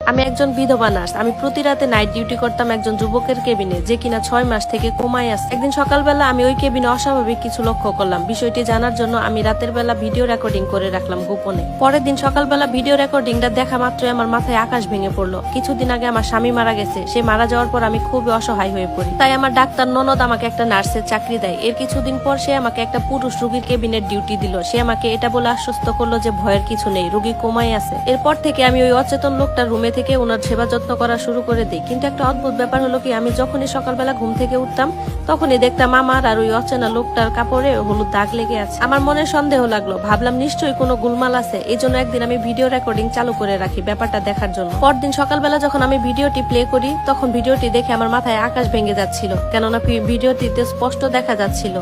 আমি একজন বিধবা নার্স। আমি প্রতি রাতে নাইট ডিউটি করতাম একজন যুবকের কেবিনে, যে কিনা 6 মাস থেকে কোমায় আছে। একদিন সকালবেলা আমি ওই কেবিনে অস্বাভাবিক কিছু লক্ষ্য করলাম। বিষয়টি জানার জন্য আমি রাতের বেলা ভিডিও রেকর্ডিং করে রাখলাম গোপনে। পরের দিন সকালবেলা ভিডিও রেকর্ডিংটা দেখা মাত্রই আমার মাথায় আকাশ ভেঙে পড়লো। কিছুদিন আগে আমার স্বামী মারা গেছে। সে মারা যাওয়ার পর আমি খুবই অসহায় হয়ে পড়ি। তাই আমার ডাক্তার ননদ আমাকে একটা নার্সের চাকরি দেয়। এর কিছুদিন পর সে আমাকে একটা পুরুষ রোগীর কেবিনের ডিউটি দিল। সে আমাকে এটা বলে আশ্বস্ত করলো যে ভয়ের কিছু নেই, রোগী কোমায় আছে। এরপর থেকে আমি ওই অচেতন লোকটার রুমে থেকে ওনার সেবা যত্ন করা শুরু করে দিই। কিন্তু একটা অদ্ভুত ব্যাপার হলো কি, আমি যখনই সকালবেলা ঘুম থেকে উঠতাম তখনই দেখতাম আমার আর ওই অচেনা লোকটার কাপড়ে হলুদ দাগ লেগে আছে। আমার মনে সন্দেহ লাগলো, ভাবলাম নিশ্চয়ই কোনো গুলমাল আছে। এই জন্য একদিন আমি ভিডিও রেকর্ডিং চালু করে রাখি ব্যাপারটা দেখার জন্য। পরদিন সকালবেলা যখন আমি ভিডিওটি প্লে করি তখন ভিডিওটি দেখে আমার মাথায় আকাশ ভেঙে যাচ্ছিল, কেননা ভিডিওটিতে স্পষ্ট দেখা যাচ্ছিল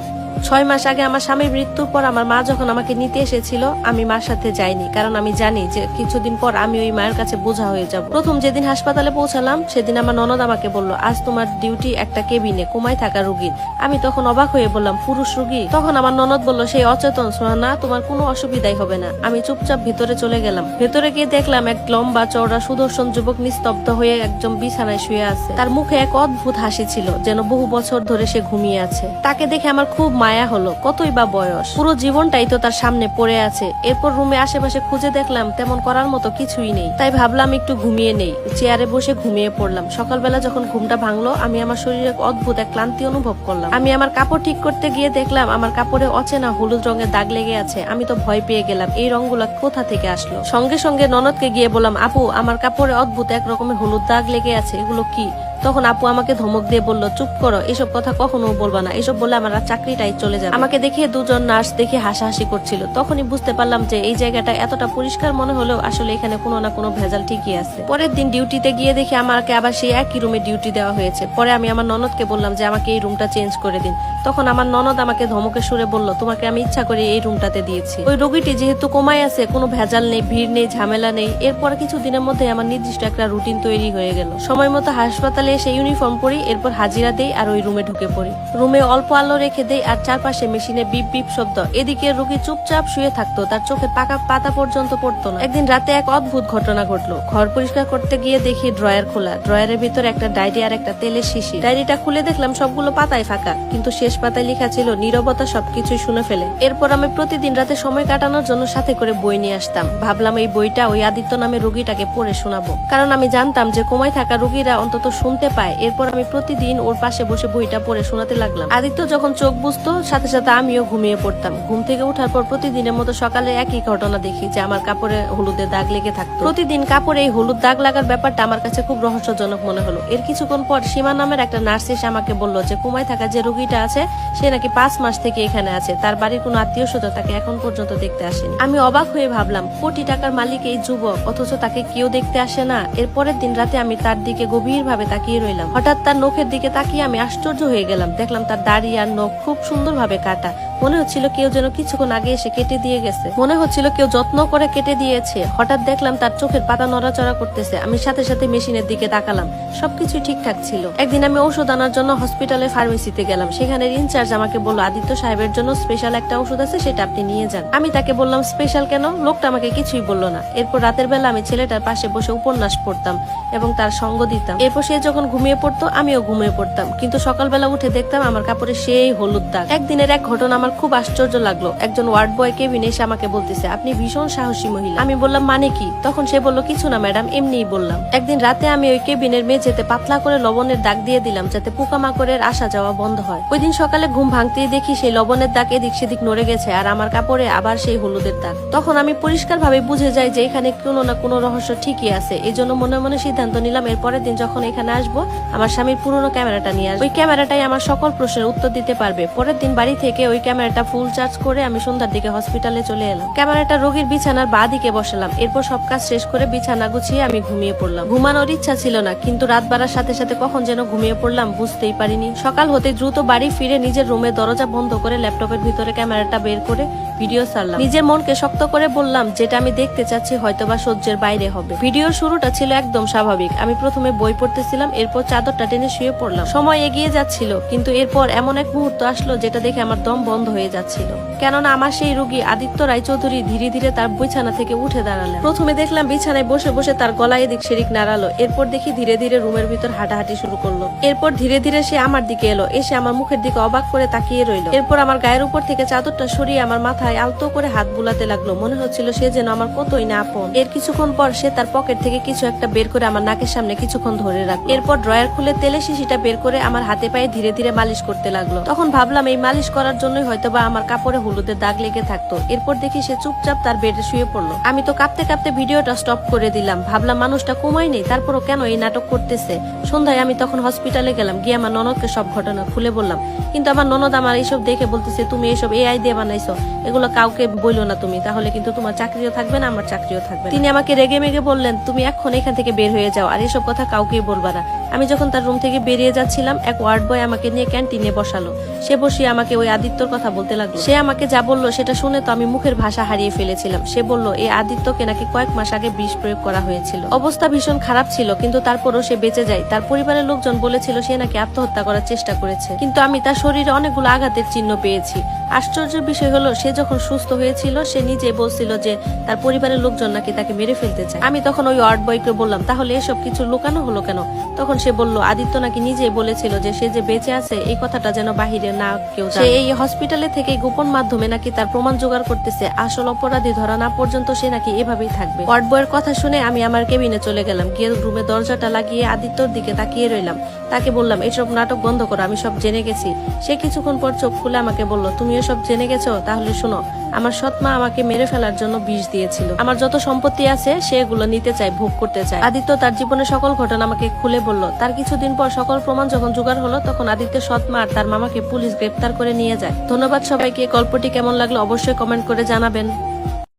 6 মাস আগে আমার স্বামীর মৃত্যুর পর আমার মা যখন আমাকে নিতে এসেছিল আমি মার সাথে যাইনি, কারণ আমি জানি যে কিছুদিন পর আমি ওই মায়ের কাছে বোঝা হয়ে যাব। প্রথম যেদিন হাসপাতালে পৌঁছালাম সেদিন আমার ননদ আমাকে বলল, আজ তোমার ডিউটি একটা কেবিনে কোমায় থাকা রোগীর। আমি তখন অবাক হয়ে বললাম, পুরুষ রোগী? তখন আমার ননদ বলল, সেই অচেতন সোহানা, তোমার কোনো অসুবিধাই হবে না। আমি চুপচাপ ভিতরে চলে গেলাম। ভেতরে গিয়ে দেখলাম এক লম্বা চওড়া সুদর্শন যুবক নিস্তব্ধ হয়ে একজন বিছানায় শুয়ে আছে। তার মুখে এক অদ্ভুত হাসি ছিল, যেন বহু বছর ধরে সে ঘুমিয়ে আছে। তাকে দেখে আমার খুব মায়া হলো। কতই বা বয়স, পুরো জীবনটাই তো তার সামনে পড়ে আছে। এরপর রুমে আশেপাশে খুঁজে দেখলাম তেমন করার মতো কিছুই নেই। তাই ভাবলাম একটু ঘুমিয়ে নেই। চেয়ারে বসে ঘুমিয়ে পড়লাম। সকালবেলা যখন ঘুমটা ভাঙলো আমি আমার শরীরে অদ্ভুত এক ক্লান্তি অনুভব করলাম। আমি আমার কাপড় ঠিক করতে গিয়ে দেখলাম আমার কাপড়ে অচেনা হলুদ রঙের দাগ লেগে আছে। আমি তো ভয় পেয়ে গেলাম, এই রঙগুলো কোথা থেকে আসলো। সঙ্গে সঙ্গে ননদকে গিয়ে বললাম, আপু, আমার কাপড়ে অদ্ভুত এক রকমের হলুদ দাগ লেগে আছে, এগুলো কি? তখন আপু আমাকে ধমক দিয়ে বলল, চুপ করো, এসব কথা কখনো বলবা না। এসব বলে আমার চাকরিটাই চলে যাবে। আমাকে দেখে দুজন নার্স দেখে হাসাহাসি করছিল। তখনই বুঝতে পারলাম যে এই জায়গাটা এতটা পরিষ্কার মনে হলেও আসলে এখানে কোনো না কোনো ভেজাল ঠিকই আছে। পরের দিন ডিউটিতে গিয়ে দেখি আমাকে আবার সেই একই রুমে ডিউটি দেওয়া হয়েছে। পরে আমি আমার ননদকে বললাম যে আমাকে এই রুমটা চেঞ্জ করে দিন। তখন আমার ননদ আমাকে ধমকের সুরে বলল, তোমাকে আমি ইচ্ছা করে এই রুমটাতে দিয়েছি। ওই রোগীটি যেহেতু কোমায় আছে, কোনো ভেজাল নেই, ভিড় নেই, ঝামেলা নেই। এরপর কিছু দিনের মধ্যে আমার নির্দিষ্ট একটা রুটিন তৈরি হয়ে গেল। সময় মতো হাসপাতালে এসে ইউনিফর্ম পরি, এরপর হাজিরা দেই আর ওই রুমে ঢুকে পড়ি। রুমে অল্প আলো রেখে দেই আর চারপাশে মেশিনে বিপ বিপ শব্দ। এদিকে রোগী চুপচাপ শুয়ে থাকতো, তার চোখে পাকা পাতা পর্যন্ত পড়তো না। একদিন রাতে এক অদ্ভুত ঘটনা ঘটলো। ঘর পরিষ্কার করতে গিয়ে দেখি ড্রয়ার খোলা। ড্রয়ারের ভিতরে একটা ডায়েরি আর একটা তেলের শিশি। ডায়েরিটা খুলে দেখলাম সবগুলো পাতায় ফাঁকা, কিন্তু শেষ পাতায় লেখা ছিল, নীরবতা সবকিছুই শুনে ফেলে। এরপর আমি প্রতিদিন রাতে সময় কাটানোর জন্য সাথে করে বই নিয়ে আসতাম। ভাবলাম এই বইটা ওই আদিত্য নামে রোগীটাকে পড়ে শোনাবো, কারণ আমি জানতাম যে কোমায় থাকা রোগীরা অন্তত শুনতে পায়। এরপর আমি প্রতিদিন ওর পাশে বসে বইটা পড়ে শোনাতে লাগলাম। আদিত্য যখন চোখ বুঝতো সাথে সাথে আমিও ঘুমিয়ে পড়তাম। ঘুম থেকে ওঠার পর প্রতিদিনের মতো সকালে একই ঘটনা দেখি, যে আমার কাপড়ে হলুদের দাগ লেগে থাকতো। প্রতিদিন কাপড়ে এই হলুদ দাগ লাগার ব্যাপারটা আমার কাছে খুব রহস্যজনক মনে হলো। এর কিছুক্ষণ পর সীমা নামের একটা নার্স এসে আমাকে বলল যে কোমায় থাকা যে রোগীটা আছে সে নাকি 5 মাস থেকে এখানে আছে। তার বাড়ির কোনো আত্মীয় স্বজন তাকে এখন পর্যন্ত দেখতে আসেনি। আমি অবাক হয়ে ভাবলাম, কোটি টাকার মালিক এই যুবক, অথচ তাকে কেউ দেখতে আসে না। এরপরের দিন রাতে আমি তার দিকে গভীর ভাবে তাকিয়ে রইলাম। হঠাৎ তার নখের দিকে তাকিয়ে আমি আশ্চর্য হয়ে গেলাম। দেখলাম তার দাড়ি আর নখ খুব সুন্দরভাবে কাটা। মনে হচ্ছিল কেউ যেন কিছুক্ষণ আগে এসে কেটে দিয়ে গেছে। মনে হচ্ছিল কেউ যত্ন করে কেটে দিয়েছে। হঠাৎ দেখলাম তার চোখের পাতা নড়াচড়া করতেছে। আমি সাথে সাথে মেশিনের দিকে তাকালাম, সবকিছু ঠিকঠাক ছিল। একদিন আমি ঔষধ আনার জন্য হসপিটালের ফার্মেসিতে গেলাম। সেখানে ইনচার্জ আমাকে বলল, আদিত্য সাহেবের জন্য স্পেশাল একটা ওষুধ আছে, সেটা আপনি নিয়ে যান। আমি তাকে বললাম, স্পেশাল কেন? লোকটা আমাকে কিছুই বললো না। এরপর রাতের বেলা আমি ছেলেটার পাশে বসে উপন্যাস পড়তাম এবং তার সঙ্গ দিতাম। এরপর সে যখন ঘুমিয়ে পড়তো আমিও ঘুমিয়ে পড়তাম, কিন্তু সকালবেলা উঠে দেখতাম আমার কাপড়ে সেই হলুদ দাগ। একদিনের এক ঘটনা আমার খুব আশ্চর্য লাগলো। একজন ওয়ার্ড বয় কেবিনে এসে আমাকে বলতেছে, আপনি ভীষণ সাহসী মহিলা। আমি বললাম, মানে কি? তখন সে বলল, কিছু না ম্যাডাম, এমনিই বললাম। একদিন রাতে আমি ওই কেবিনের মেঝেতে পাতলা করে লবণের দাগ দিয়ে দিলাম, যাতে পোকামাকড়ের আসা যাওয়া বন্ধ হয়। ওই দিন সকালে ঘুম ভাঙতেই দেখি সেই লবণের দাগ এদিক সেদিক নড়ে গেছে আর আমার কাপড়ে আবার সেই হলুদের দাগ। তখন আমি পরিষ্কার ভাবে বুঝে যাই যে এখানে কোনো না কোনো রহস্য ঠিকই আছে। এই জন্য মনে মনে সিদ্ধান্ত নিলাম, এর পরের দিন যখন এখানে আসবো আমার স্বামীর পুরনো ক্যামেরাটা নিয়ে আসবো। ওই ক্যামেরাটাই আমার সকল প্রশ্নের উত্তর দিতে পারবে। পরের দিন বাড়ি থেকে ওই ক্যামেরাটা ফুল চার্জ করে আমি সন্ধ্যার দিকে হসপিটালে চলে এলাম। ক্যামেরাটা রোগীর বিছানার বাঁ দিকে বসালাম। এরপর সব কাজ শেষ করে বিছানা গুছিয়ে আমি ঘুমিয়ে পড়লাম। ঘুমানোর ইচ্ছা ছিল না, কিন্তু রাত বাড়ার সাথে সাথে কখন যেন ঘুমিয়ে পড়লাম বুঝতেই পারিনি। সকাল হতে দ্রুত বাড়ি ফিরে নিজের রুমে দরজা বন্ধ করে ল্যাপটপের ভিতরে ক্যামেরাটা বের করে ভিডিও ছাড়লাম। নিজের মনকে শক্ত করে বললাম যেটা আমি দেখতে চাচ্ছি হয়তোবা সহ্যের বাইরে হবে। ভিডিওর শুরুটা ছিল একদম স্বাভাবিক। আমি প্রথমে বই পড়তেছিলাম, এরপর চাদরটা টেনে শুয়ে পড়লাম। সময় এগিয়ে যাচ্ছিল, কিন্তু এরপর এমন এক মুহূর্ত আসলো যেটা দেখে আমার দম বন্ধ হয়ে যাচ্ছিল। কেননা আমার সেই রোগী আদিত্য রায়চৌধুরী ধীরে ধীরে তার বিছানা থেকে উঠে দাঁড়ালেন। প্রথমে দেখলাম বিছানায় বসে বসে তার গলায় এদিক সেদিক নাড়ালো। এরপর দেখি ধীরে ধীরে রুমের ভিতর হাঁটাহাঁটি শুরু করলো। এরপর ধীরে ধীরে সে আমার দিকে এলো, এসে আমার মুখের দিকে অবাক করে তাকিয়ে রইল। এরপর আমার গায়ের উপর থেকে চাদরটা সরিয়ে আমার মাথায় আলতো করে হাত বুলাতে লাগলো। মনে হচ্ছিল সে যেন আমার কতই না আপন। এর কিছুক্ষণ পর সে তার পকেট থেকে কিছু একটা বের করে আমার নাকের সামনে কিছুক্ষণ ধরে রাখলো। এরপর ড্রয়ার খুলে তেলের শিশিটা বের করে আমার হাতে পায়ে ধীরে ধীরে মালিশ করতে লাগলো। তখন ভাবলাম এই মালিশ করার জন্যই হয়তোবা আমার কাপড়ে হলুদের দাগ লেগে থাকতো। এরপর দেখি সে চুপচাপ তার বেডে শুয়ে পড়লো। আমি তো কাঁপতে কাঁপতে ভিডিওটা স্টপ করে দিলাম। ভাবলাম মানুষটা ঘুমায়নি, তারপরও কেন এই নাটক করতেছে। সন্ধ্যায় আমি তখন হসপিটালে গেলাম, গিয়ে আমার ননদকে সব ঘটনা খুলে বললাম। কিন্তু আমার ননদ আমার এইসব দেখে বলতেছে, তুমি এইসব এআই দিয়ে বানাইছো, এগুলো কাউকে বললো না তুমি, তাহলে কিন্তু তোমার চাকরিও থাকবে না, আমার চাকরিও থাকবে। তিনি আমাকে রেগে মেগে বললেন, তুমি এখন এখান থেকে বের হয়ে যাও, আর এসব কথা কাউকেই বলবা না। আমি যখন তার রুম থেকে বেরিয়ে যাচ্ছিলাম, এক ওয়ার্ড বয় আমাকে নিয়ে ক্যান্টিনে বসালো। সে বসিয়ে আমাকে ওই আদিত্যর কথা বলতে লাগলো। সে আমাকে যা বললো সেটা শুনে তো আমি মুখের ভাষা হারিয়ে ফেলেছিলাম। সে বলল এই আদিত্যকে নাকি কয়েক মাস আগে বিষ প্রয়োগ করা হয়েছিল। অবস্থা ভীষণ খারাপ ছিল, কিন্তু তারপরও সে বেঁচে যায়। তার পরিবারের লোকজন বলেছিল সে নাকি আত্মহত্যা করার চেষ্টা করেছে, কিন্তু আমি তার শরীরে অনেকগুলো আঘাতের চিহ্ন পেয়েছি। আশ্চর্যের বিষয় হলো সে যখন সুস্থ হয়েছিল সে নিজে বলছিল যে তার পরিবারের লোকজন নাকি তাকে মেরে ফেলতে চায়। আমি তখন ওই ওয়ার্ড বয়কে বললাম, তাহলে এসব কিছু লুকানো হলো কেন? তখন সে বলল, আদিত্য নাকি নিজেই বলেছিল যে সে যে বেঁচে আছে এই কথাটা যেন বাহিরে না কেউ জানে। সে এই হসপিটালে থেকে গোপন মাধ্যমে নাকি তার প্রমাণ জোগাড় করতেছে। আসল অপরাধী ধরা না পর্যন্ত সে নাকি এভাবেই থাকবে। ওয়ার্ড বয়ের কথা শুনে আমি আমার কেবিনে চলে গেলাম। গিয়ে রুমে দরজাটা লাগিয়ে আদিত্যর দিকে তাকিয়ে রইলাম। তাকে বললাম, এসব নাটক বন্ধ করো, আমি সব জেনে গেছি। সে কিছুক্ষণ পর চোখ খুলে আমাকে বলল, তুমিও সব জেনে গেছো? তাহলে শোনো, আমার সৎমা আমাকে মেরে ফেলার জন্য বিষ দিয়েছিল। আমার যত সম্পত্তি আছে সেগুলো নিতে চায়, ভোগ করতে চায়। আদিত্য তার জীবনের সকল ঘটনা আমাকে খুলে বলল। তার কিছুদিন পর সকল প্রমাণ যখন জোগাড় হলো, তখন আদিত্যের সৎমা আর তার মামাকে পুলিশ গ্রেপ্তার করে নিয়ে যায়। ধন্যবাদ সবাইকে। গল্পটি কেমন লাগলো অবশ্যই কমেন্ট করে জানাবেন।